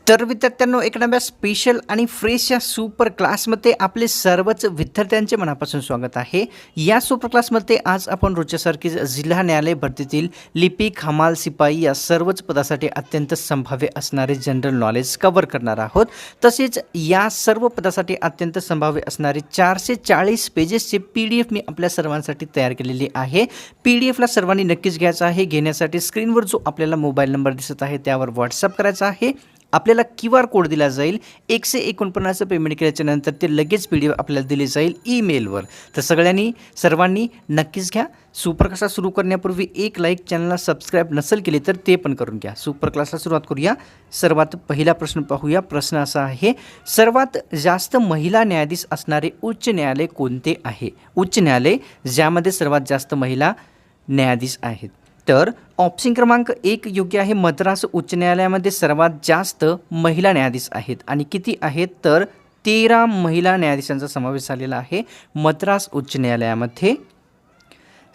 तर विद्यार्थ्यांनो, एक नव्या स्पेशल आणि फ्रेश या सुपर क्लासमध्ये आपले सर्वच विद्यार्थ्यांचे मनापासून स्वागत आहे. या सुपर क्लासमध्ये आज आपण रोजच्यासारखीच जिल्हा न्यायालय भरतीतील लिपिक, हमाल, शिपाई या सर्वच पदासाठी अत्यंत संभाव्य असणारे जनरल नॉलेज कव्हर करणार आहोत. तसेच या सर्व पदासाठी अत्यंत संभाव्य असणारे 440 पेजेसचे PDF मी आपल्या सर्वांसाठी तयार केलेली आहे. PDFला सर्वांनी नक्कीच घ्यायचा आहे. घेण्यासाठी स्क्रीनवर जो आपल्याला मोबाईल नंबर दिसत आहे त्यावर व्हॉट्सअप करायचा आहे. आपल्याला QR कोड दिला जाईल. 149 पेमेंट केल्याच्या नंतर ते लगेच PDF आपल्याला दिले जाईल ईमेलवर. तर सर्वांनी नक्कीच घ्या. सुपर क्लास सुरू करण्यापूर्वी एक लाईक, चॅनलला सबस्क्राईब नसेल केले तर ते पण करून घ्या. सुपर क्लासला सुरुवात करूया. सर्वात पहिला प्रश्न पाहूया. प्रश्न असा आहे, सर्वात जास्त महिला न्यायाधीश असणारे उच्च न्यायालय कोणते आहे? उच्च न्यायालय ज्यामध्ये सर्वात जास्त महिला न्यायाधीश आहेत. तर ऑप्शन क्रमांक 1 योग्य आहे. मद्रास उच्च न्यायालयामध्ये सर्वात जास्त महिला न्यायाधीश आहेत आणि किती आहेत? तर 13 महिला न्यायाधीशांचा समावेश झालेला आहे मद्रास उच्च न्यायालयामध्ये.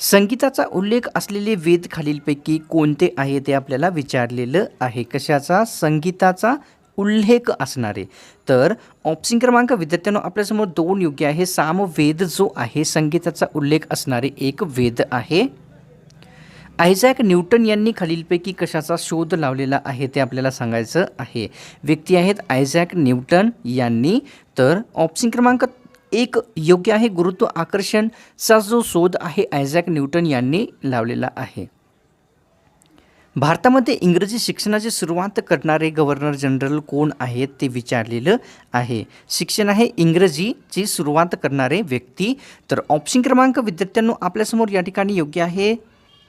संगीताचा उल्लेख असलेले वेद खालीलपैकी कोणते आहे ते आपल्याला विचारलेलं आहे. कशाचा? संगीताचा उल्लेख असणारे. तर ऑप्शन क्रमांक विद्यार्थ्यांनो आपल्यासमोर 2 योग्य आहे. सामवेद जो आहे संगीताचा उल्लेख असणारे एक वेद आहे. आयझॅक न्यूटन यांनी खालीलपैकी कशाचा शोध लावलेला आहे ते आपल्याला सांगायचं आहे. व्यक्ती आहेत आयझॅक न्यूटन यांनी. तर ऑप्शन क्रमांक 1 योग्य आहे. गुरुत्व आकर्षणचा जो शोध आहे आयझॅक न्यूटन यांनी लावलेला आहे. भारतामध्ये इंग्रजी शिक्षणाची सुरुवात करणारे गव्हर्नर जनरल कोण आहेत ते विचारलेलं आहे. शिक्षण आहे इंग्रजीची सुरुवात करणारे व्यक्ती. तर ऑप्शन क्रमांक विद्यार्थ्यांनो आपल्यासमोर या ठिकाणी योग्य आहे.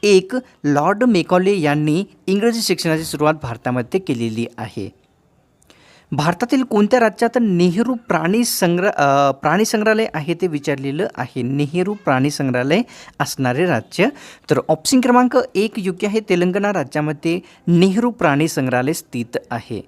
1 लॉर्ड मेकॉले यांनी इंग्रजी शिक्षणाची सुरुवात भारतामध्ये केलेली आहे. भारतातील कोणत्या राज्यात नेहरू प्राणी संग्रहालय आहे ते विचारलेलं आहे. नेहरू प्राणी संग्रहालय असणारे राज्य. तर ऑप्शन क्रमांक 1 योग्य आहे. तेलंगणा राज्यामध्ये नेहरू प्राणी संग्रहालय स्थित आहे.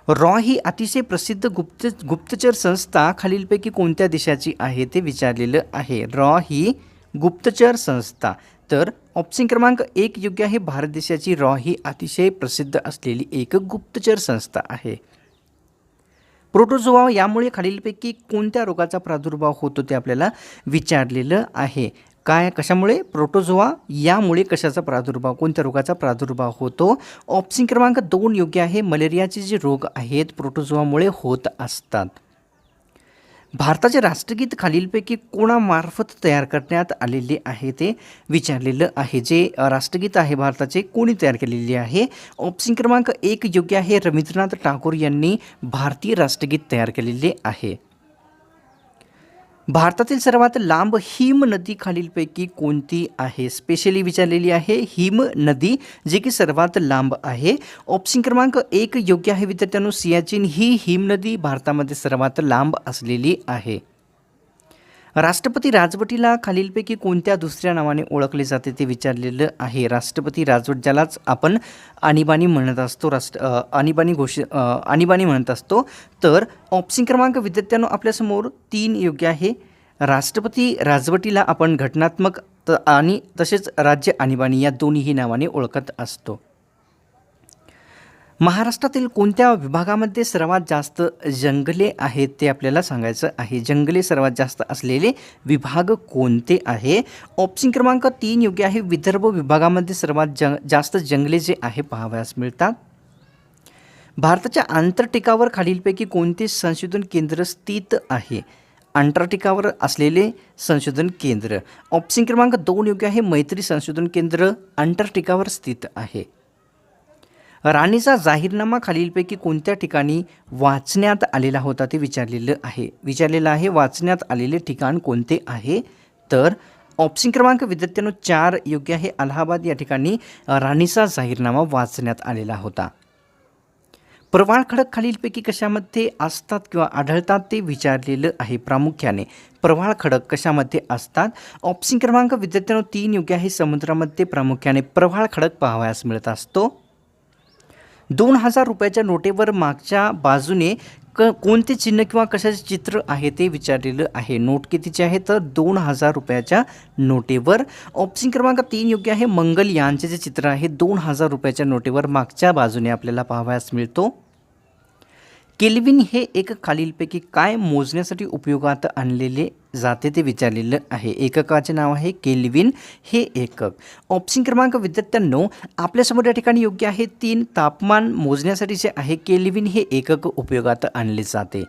रॉ ही अतिशय प्रसिद्ध गुप्तचर संस्था खालीलपैकी कोणत्या देशाची आहे ते विचारलेलं आहे. रॉ ही गुप्तचर संस्था. तर ऑप्शन क्रमांक 1 योग्य आहे. भारत देशाची रॉ ही अतिशय प्रसिद्ध असलेली एक गुप्तचर संस्था आहे. प्रोटोझोआ यामुळे खालीलपैकी कोणत्या रोगाचा प्रादुर्भाव होतो ते आपल्याला विचारलेलं आहे. कशामुळे? प्रोटोझोआ यामुळे कशाचा प्रादुर्भाव, कोणत्या रोगाचा प्रादुर्भाव होतो? ऑप्शन क्रमांक 2 योग्य आहे. मलेरियाचे जे रोग आहेत प्रोटोझोआमुळे होत असतात. भारताचे राष्ट्रगीत खालीलपैकी कोणामार्फत तयार करण्यात आलेले आहे ते विचारलेलं आहे. जे राष्ट्रगीत आहे भारताचे कोणी तयार केलेले आहे? ऑप्शन क्रमांक 1 योग्य आहे. रवींद्रनाथ टागोर यांनी भारतीय राष्ट्रगीत तयार केलेले आहे. भारतातील सर्वात लांब हिम नदी खालीलपैकी कोणती आहे? स्पेशली विचारलेली आहे हिम नदी, जे की सर्वात लांब आहे. ऑप्शन क्रमांक 1 योग्य आहे विद्यार्थ्यांनो. सियाचीन ही हिम नदी भारतामध्ये सर्वात लांब असलेली आहे. राष्ट्रपती राजवटीला खालीलपैकी कोणत्या दुसऱ्या नावाने ओळखले जाते ते विचारलेलं आहे. राष्ट्रपती राजवट ज्यालाच आपण आणीबाणी म्हणत असतो, आणीबाणी म्हणत असतो. तर ऑप्शन क्रमांक विद्यार्थ्यांनो आपल्यासमोर 3 योग्य आहे. राष्ट्रपती राजवटीला आपण घटनात्मक आणि तसेच राज्य आणीबाणी या दोन्हीही नावाने ओळखत असतो. महाराष्ट्रातील कोणत्या विभागामध्ये सर्वात जास्त जंगले आहेत ते आपल्याला सांगायचं आहे. जंगले सर्वात जास्त असलेले विभाग कोणते आहे? ऑप्शन क्रमांक 3 योग्य आहे. विदर्भ विभागामध्ये सर्वात जास्त जंगले जे आहे पाहावयास मिळतात. भारताच्या अंटार्क्टिकावर खालीलपैकी कोणते संशोधन केंद्र स्थित आहे? अंटार्क्टिकावर असलेले संशोधन केंद्र. ऑप्शन क्रमांक 2 योग्य आहे. मैत्री संशोधन केंद्र अंटार्क्टिकावर स्थित आहे. राणीचा जाहीरनामा खालीलपैकी कोणत्या ठिकाणी वाचण्यात आलेला होता ते विचारलेलं आहे. वाचण्यात आलेले ठिकाण कोणते आहे? तर ऑप्शन क्रमांक विद्यार्थ्यांनो 4 योग्य आहे. अलाहाबाद या ठिकाणी राणीचा जाहीरनामा वाचण्यात आलेला होता. प्रवाळ खडक खालीलपैकी कशामध्ये असतात किंवा आढळतात ते विचारलेलं आहे. प्रामुख्याने प्रवाळ खडक कशामध्ये असतात? ऑप्शन क्रमांक विद्यार्थ्यांनो 3 योग्य आहे. समुद्रामध्ये प्रामुख्याने प्रवाळ खडक पाहावयास मिळत असतो. 2000 रुपयाच्या नोटेवर मागच्या बाजूने कोणते चिन्ह किंवा कशाचे चित्र आहे ते विचारलेलं आहे. नोट कितीचे आहे? तर 2000 रुपयाच्या नोटेवर. ऑप्शन क्रमांक 3 योग्य आहे. मंगलयानचे जे चित्र आहे 2000 रुपयाच्या नोटेवर मागच्या बाजूने आपल्याला पाहावयास मिळतो. केल्विन हे एक खालीलपैकी काय मोजण्यासाठी उपयोगात आणलेले जाते ते विचारलेलं आहे. एककाचे नाव आहे केल्विन हे एकक. ऑप्शन क्रमांक विद्यार्थ्यांनो आपल्यासमोर या ठिकाणी योग्य आहे 3. तापमान मोजण्यासाठी जे आहे केल्विन हे एकक उपयोगात आणले जाते.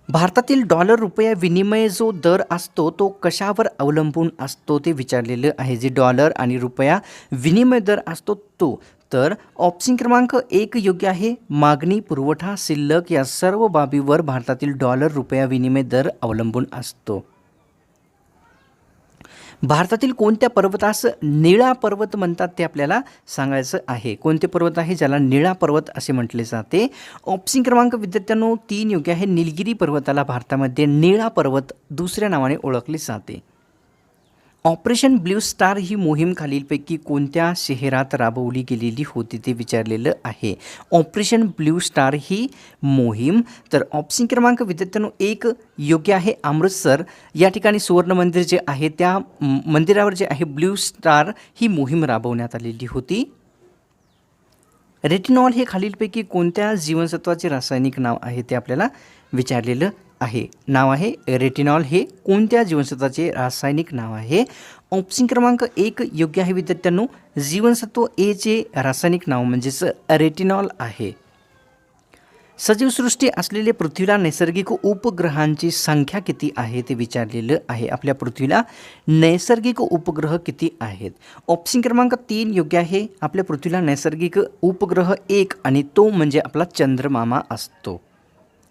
भारतातील डॉलर रुपया विनिमय जो दर असतो तो कशावर अवलंबून असतो ते विचारलेलं आहे. जे डॉलर आणि रुपया विनिमय दर असतो तो. तर ऑप्शन क्रमांक 1 योग्य आहे. मागणी, पुरवठा, शिल्लक या सर्व बाबीवर भारतातील डॉलर रुपया विनिमय दर अवलंबून असतो. भारतातील कोणत्या पर्वतास निळा पर्वत म्हणतात ते आपल्याला सांगायचं आहे. कोणते पर्वत आहे ज्याला निळा पर्वत असे म्हटले जाते? ऑप्शन क्रमांक विद्यार्थ्यांनो 3 योग्य आहे. निलगिरी पर्वताला भारतामध्ये निळा पर्वत दुसऱ्या नावाने ओळखले जाते. ऑपरेशन ब्ल्यू स्टार ही मोहीम खालीलपैकी कोणत्या शहरात राबवली गेलेली होती ते विचारलेलं आहे. ऑपरेशन ब्ल्यू स्टार ही मोहीम, तर ऑप्शन क्रमांक विद्यार्थ्यांनो 1 योग्य आहे. अमृतसर या ठिकाणी सुवर्ण मंदिर जे आहे त्या मंदिरावर जे आहे ब्ल्यू स्टार ही मोहीम राबवण्यात आलेली होती. रेटिनॉल हे खालीलपैकी कोणत्या जीवनसत्वाचे रासायनिक नाव आहे ते आपल्याला विचारलेलं आहे. नाव आहे रेटिनॉल हे कोणत्या जीवनसत्वाचे रासायनिक नाव आहे? ऑप्शन क्रमांक 1 योग्य आहे विद्यार्थ्यांनो. जीवनसत्व ए चे रासायनिक नाव म्हणजेच रेटिनॉल आहे. सजीवसृष्टी असलेले पृथ्वीला नैसर्गिक उपग्रहांची संख्या किती आहे ते विचारलेलं आहे. आपल्या पृथ्वीला नैसर्गिक उपग्रह किती आहेत? ऑप्शन क्रमांक 3 योग्य आहे. आपल्या पृथ्वीला नैसर्गिक उपग्रह 1 आणि तो म्हणजे आपला चंद्रमामा असतो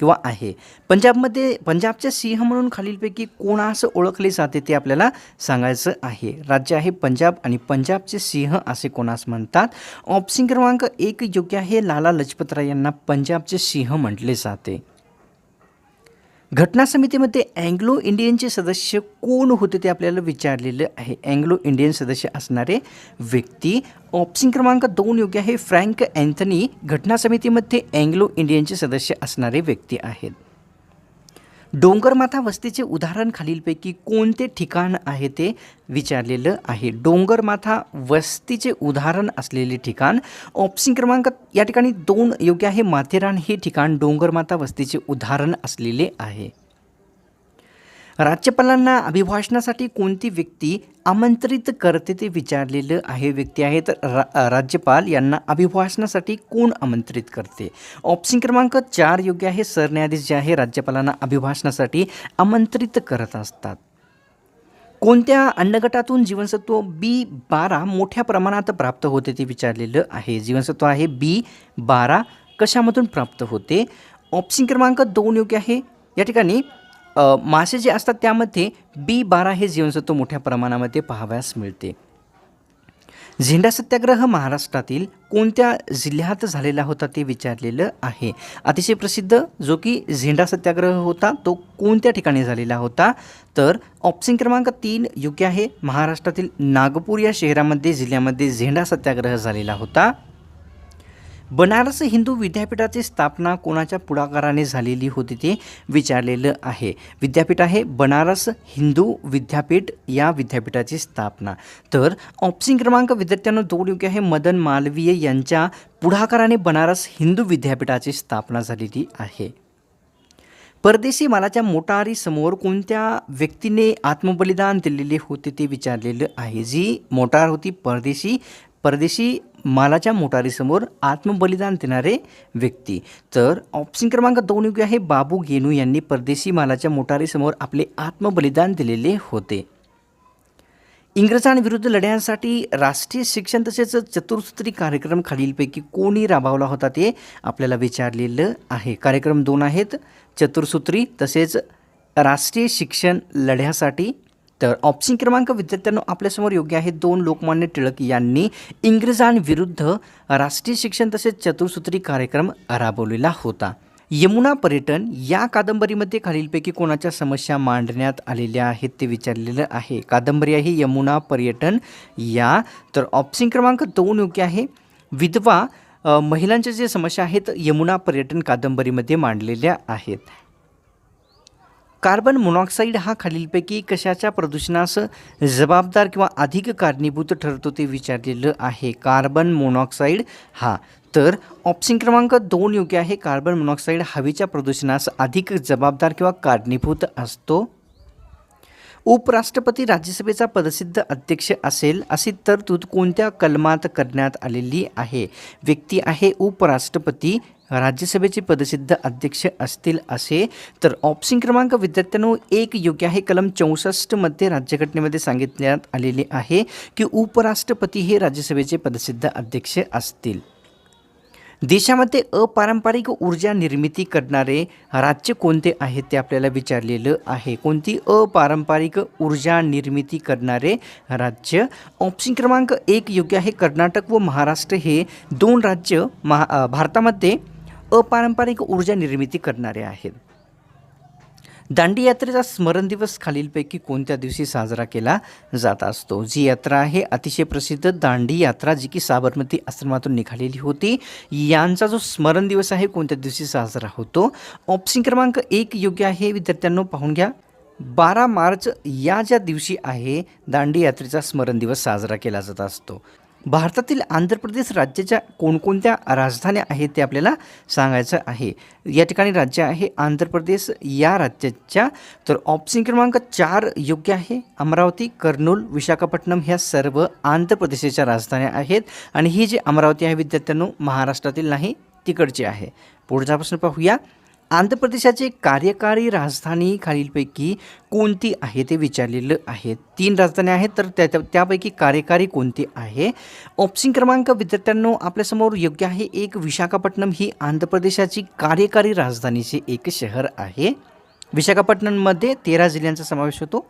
किंवा आहे. पंजाबचे सिंह म्हणून खालीलपैकी कोणास ओळखले जाते ते आपल्याला सांगायचं आहे. राज्य आहे पंजाब आणि पंजाबचे सिंह असे कोणास म्हणतात? ऑप्शन क्रमांक 1 योग्य आहे. लाला लजपतराय यांना पंजाबचे सिंह म्हटले जाते. घटना समितीमध्ये अँग्लो इंडियनचे सदस्य कोण होते ते आपल्याला विचारलेलं आहे. अँग्लो इंडियन सदस्य असणारे व्यक्ती. ऑप्शन क्रमांक 2 योग्य आहे. फ्रँक अँथनी घटना समितीमध्ये अँग्लो इंडियनचे सदस्य असणारे व्यक्ती आहेत. डोंगरमाथा वस्तीचे उदाहरण खालीलपैकी कोणते ठिकाण आहे ते विचारलेलं आहे. डोंगरमाथा वस्तीचे उदाहरण असलेले ठिकाण. ऑप्शन क्रमांक या ठिकाणी 2 योग्य आहे. माथेरान हे ठिकाण डोंगरमाथा वस्तीचे उदाहरण असलेले आहे. राज्यपालांना अभिभाषणासाठी कोणती व्यक्ती आमंत्रित करते ते विचारलेलं आहे. व्यक्ती आहे तर राज्यपाल यांना अभिभाषणासाठी कोण आमंत्रित करते? ऑप्शन क्रमांक 4 योग्य आहे. सरन्यायाधीश जे आहे राज्यपालांना अभिभाषणासाठी आमंत्रित करत असतात. कोणत्या अन्नगटातून जीवनसत्व B12 मोठ्या प्रमाणात प्राप्त होते ते विचारलेलं आहे. जीवनसत्व आहे B12 कशामधून प्राप्त होते? ऑप्शन क्रमांक 2 योग्य आहे. या ठिकाणी मासे जे असतात त्यामध्ये B12 हे जीवनसत्व मोठ्या प्रमाणामध्ये पाहावयास मिळते. झेंडा सत्याग्रह महाराष्ट्रातील कोणत्या जिल्ह्यात झालेला होता ते विचारलेलं आहे. अतिशय प्रसिद्ध जो की झेंडा सत्याग्रह होता तो कोणत्या ठिकाणी झालेला होता? तर ऑप्शन क्रमांक 3 योग्य आहे. महाराष्ट्रातील नागपूर या शहरामध्ये जिल्ह्यामध्ये झेंडा सत्याग्रह झालेला होता. बनारस हिंदू विद्यापीठाची स्थापना कोणाच्या पुढाकाराने झालेली होती ते विचारलेलं आहे. विद्यापीठ आहे बनारस हिंदू विद्यापीठ या विद्यापीठाची स्थापना. तर ऑप्शन क्रमांक विद्यार्थ्यांना 2 योग्य आहे. मदन मालवीय यांच्या पुढाकाराने बनारस हिंदू विद्यापीठाची स्थापना झालेली आहे. परदेशी मालाच्या मोटारीसमोर कोणत्या व्यक्तीने आत्मबलिदान दिलेले होते ते विचारलेलं आहे. जी मोटार होती परदेशी मालाच्या मोटारीसमोर आत्मबलिदान देणारे व्यक्ती. तर ऑप्शन क्रमांक 2 योग्य आहे. बाबू गेनू यांनी परदेशी मालाच्या मोटारीसमोर आपले आत्मबलिदान दिलेले होते. इंग्रजांविरुद्ध लढ्यासाठी राष्ट्रीय शिक्षण तसेच चतुर्सूत्री कार्यक्रम खालीलपैकी कोणी राबवला होता ते आपल्याला विचारलेलं आहे. कार्यक्रम 2 आहेत. चतुर्सूत्री तसेच राष्ट्रीय शिक्षण लढ्यासाठी. तर ऑप्शन क्रमांक विद्यार्थ्यांनो आपल्यासमोर योग्य आहे. 2 लोकमान्य टिळक यांनी इंग्रजांविरुद्ध राष्ट्रीय शिक्षण तसेच चतुर्सूत्री कार्यक्रम राबवलेला होता. यमुना पर्यटन या कादंबरीमध्ये खालीलपैकी कोणाच्या समस्या मांडण्यात आलेल्या आहेत ते विचारलेलं आहे. कादंबरी आहे यमुना पर्यटन या. तर ऑप्शन क्रमांक 2 योग्य आहे. विधवा महिलांच्या जे समस्या आहेत यमुना पर्यटन कादंबरीमध्ये मांडलेल्या आहेत. कार्बन मोनॉक्साईड हा खालीलपैकी कशाच्या प्रदूषणास जबाबदार किंवा अधिक कारणीभूत ठरतो ते विचारलेलं आहे. कार्बन मोनॉक्साईड हा. तर ऑप्शन क्रमांक 2 योग्य आहे. कार्बन मोनॉक्साईड हवेच्या प्रदूषणास अधिक जबाबदार किंवा कारणीभूत असतो. उपराष्ट्रपती राज्यसभेचा पदसिद्ध अध्यक्ष असेल अशी तरतूद कोणत्या कलमात करण्यात आलेली आहे? व्यक्ती आहे उपराष्ट्रपती, राज्यसभेचे पदसिद्ध अध्यक्ष असतील असे. तर ऑप्शन क्रमांक विद्यार्थ्यांनो 1 योग्य आहे. कलम 64 मध्ये राज्यघटनेमध्ये सांगितण्यात आलेले आहे की उपराष्ट्रपती हे राज्यसभेचे पदसिद्ध अध्यक्ष असतील. देशामध्ये अपारंपरिक ऊर्जा निर्मिती करणारे राज्य कोणते आहे ते आपल्याला विचारलेलं आहे. कोणती अपारंपरिक ऊर्जा निर्मिती करणारे राज्य? ऑप्शन क्रमांक 1 योग्य आहे. कर्नाटक व महाराष्ट्र हे 2 राज्य भारतामध्ये अपारंपरिक ऊर्जा निर्मिती करणारे आहेत. दांडी यात्रेचा स्मरण दिवस खालीलपैकी कोणत्या दिवशी साजरा केला जात असतो? जी यात्रा आहे अतिशय प्रसिद्ध दांडी यात्रा, जी की साबरमती आश्रमातून निघालेली होती, यांचा जो स्मरण दिवस आहे कोणत्या दिवशी साजरा होतो? ऑप्शन क्रमांक 1 योग्य आहे. विद्यार्थ्यांनो पाहून घ्या, 12 मार्च या ज्या दिवशी आहे दांडी यात्रेचा स्मरण दिवस साजरा केला जात असतो. भारतातील आंध्र प्रदेश राज्याच्या कोणकोणत्या राजधान्या आहेत ते आपल्याला सांगायचं आहे. या ठिकाणी राज्य आहे आंध्र प्रदेश या राज्याच्या. तर ऑप्शन क्रमांक 4 योग्य आहे. अमरावती, कर्नूल, विशाखापट्टणम ह्या सर्व आंध्र प्रदेशाच्या राजधान्या आहेत आणि ही जी अमरावती आहे विद्यार्थ्यांनो महाराष्ट्रातील नाही, तिकडची आहे. पुढचा प्रश्न पाहूया. आंध्र प्रदेशाची कार्यकारी राजधानी खालीलपैकी कोणती आहे ते विचारलेलं आहे. 3 राजधान्या आहेत, तर त्यापैकी कार्यकारी कोणती आहे? ऑप्शन क्रमांक विद्यार्थ्यांनो आपल्यासमोर योग्य आहे. 1 विशाखापट्टणम ही आंध्र प्रदेशाची कार्यकारी राजधानीचे एक शहर आहे. विशाखापट्टणममध्ये 13 जिल्ह्यांचा समावेश होतो.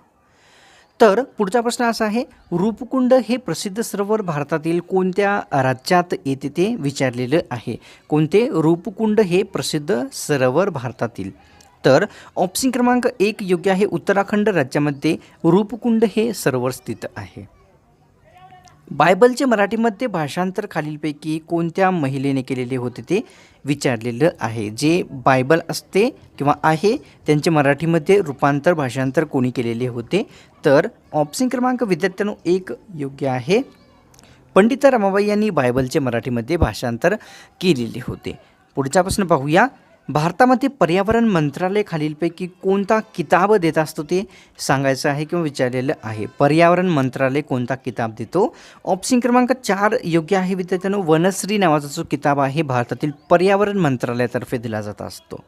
तर पुढचा प्रश्न असा आहे, रूपकुंड हे प्रसिद्ध सरोवर भारतातील कोणत्या राज्यात येते ते विचारलेलं आहे. कोणते? रूपकुंड हे प्रसिद्ध सरोवर भारतातील. तर ऑप्शन क्रमांक 1 योग्य आहे. उत्तराखंड राज्यामध्ये रूपकुंड हे सरोवर स्थित आहे. बायबलचे मराठीमध्ये भाषांतर खालीलपैकी कोणत्या महिलेने केलेले होते ते विचारलेलं आहे. जे बायबल असते किंवा आहे त्यांचे मराठीमध्ये रूपांतर भाषांतर कोणी केलेले होते? तर ऑप्शन क्रमांक विद्यार्थ्यांनो 1 योग्य आहे. पंडित रमाबाई यांनी बायबलचे मराठीमध्ये भाषांतर केलेले होते. पुढचा प्रश्न पाहूया. भारतामध्ये पर्यावरण मंत्रालय खालीलपैकी कोणता किताब देत असतो ते सांगायचं आहे किंवा विचारलेलं आहे. पर्यावरण मंत्रालय कोणता किताब देतो? ऑप्शन क्रमांक 4 योग्य आहे. विद्यार्थ्यांनो वनश्री नावाचा जो किताब आहे भारतातील पर्यावरण मंत्रालयातर्फे दिला जात असतो.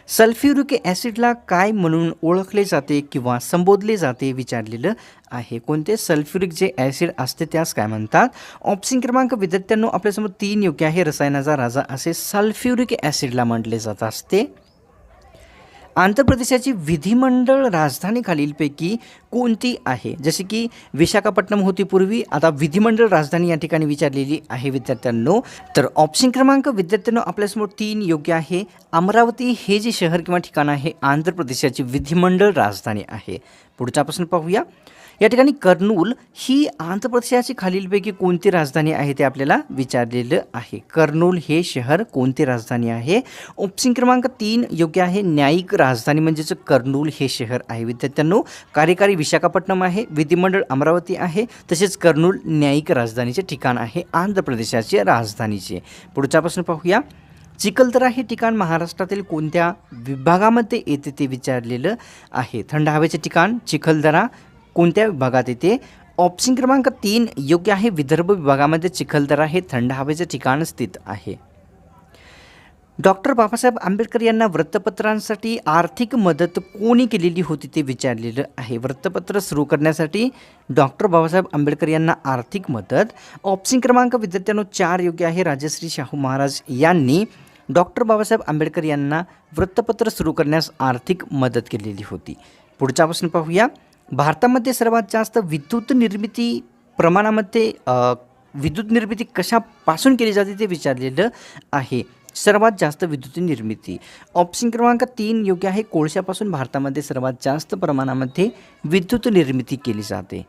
सल्फ्युरिक ॲसिडला काय म्हणून ओळखले जाते किंवा संबोधले जाते विचारलेलं आहे. कोणते? सल्फ्युरिक जे ॲसिड असते त्यास काय म्हणतात? ऑप्शन क्रमांक विद्यार्थ्यांनो आपल्यासमोर 3 योग्य आहे. रसायनाचा राजा असे सल्फ्युरिक ॲसिडला म्हटले जात असते. आंध्र प्रदेशाची विधिमंडळ राजधानी खालीलपैकी कोणती आहे? जसे की विशाखापट्टणम होती पूर्वी, आता विधिमंडळ राजधानी या ठिकाणी विचारलेली आहे विद्यार्थ्यांनो. तर ऑप्शन क्रमांक विद्यार्थ्यांनो आपल्यासमोर 3 योग्य आहे. अमरावती हे जे शहर किंवा ठिकाण आहे आंध्र प्रदेशाची विधिमंडळ राजधानी आहे. पुढचा प्रश्न पाहूया. या ठिकाणी कर्नूल ही आंध्र प्रदेशाची खालीलपैकी कोणती राजधानी आहे ते आपल्याला विचारलेलं आहे. कर्नूल हे शहर कोणती राजधानी आहे? ऑप्शन क्रमांक 3 योग्य आहे. न्यायिक राजधानी म्हणजेच कर्नूल हे शहर आहे विद्यार्थ्यांनो. कार्यकारी विशाखापट्टणम आहे, विधिमंडळ अमरावती आहे, तसेच कर्नूल न्यायिक राजधानीचे ठिकाण आहे आंध्र प्रदेशाचे राजधानीचे. पुढचा प्रश्न पाहूया. चिखलदरा हे ठिकाण महाराष्ट्रातील कोणत्या विभागामध्ये येते ते विचारलेलं आहे. थंड हवेचे ठिकाण चिखलदरा कोणत्या विभागात येते? ऑप्शन क्रमांक 3 योग्य आहे. विदर्भ विभागामध्ये चिखलदरा हे थंड हवेचे ठिकाण स्थित आहे. डॉक्टर बाबासाहेब आंबेडकर यांना वृत्तपत्रांसाठी आर्थिक मदत कोणी केलेली होती ते विचारलेलं आहे. वृत्तपत्र सुरू करण्यासाठी डॉक्टर बाबासाहेब आंबेडकर यांना आर्थिक मदत. ऑप्शन क्रमांक विद्यार्थ्यांनो 4 योग्य आहे. राजश्री शाहू महाराज यांनी डॉक्टर बाबासाहेब आंबेडकर यांना वृत्तपत्र सुरू करण्यास आर्थिक मदत केलेली होती. पुढचा प्रश्न पाहूया. भारतामध्ये सर्वात जास्त विद्युत निर्मिती प्रमाणामध्ये विद्युत निर्मिती कशापासून केली जाते ते विचारलेलं आहे. सर्वात जास्त विद्युत निर्मिती. ऑप्शन क्रमांक 3 योग्य आहे. कोळशापासून भारतामध्ये सर्वात जास्त प्रमाणामध्ये विद्युत निर्मिती केली जाते.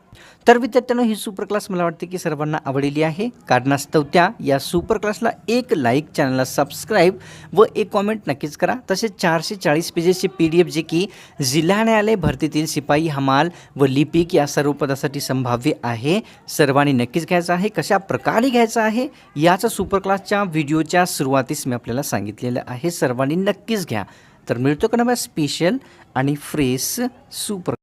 तर विद्यार्थ्यांनो, ही सुपर क्लास मला वाटते की सर्वांना आवडलेली आहे. कारणास्तव त्या या सुपर क्लासला एक लाईक, चॅनलला सबस्क्राईब व एक कॉमेंट नक्कीच करा. तसेच 440 पेजेसचे PDF जे की जिल्हा न्यायालय भरतीतील सिपाई, हमाल व लिपिक या सर्व पदासाठी संभाव्य आहे. सर्वांनी नक्कीच घ्यायचं आहे. कशा प्रकारे घ्यायचं आहे याचा सुपर क्लासच्या व्हिडिओच्या सुरुवातीस मी आपल्याला सांगितलेलं आहे. सर्वांनी नक्कीच घ्या. तर मिळतो का नवा स्पेशल आणि फ्रेश सुपर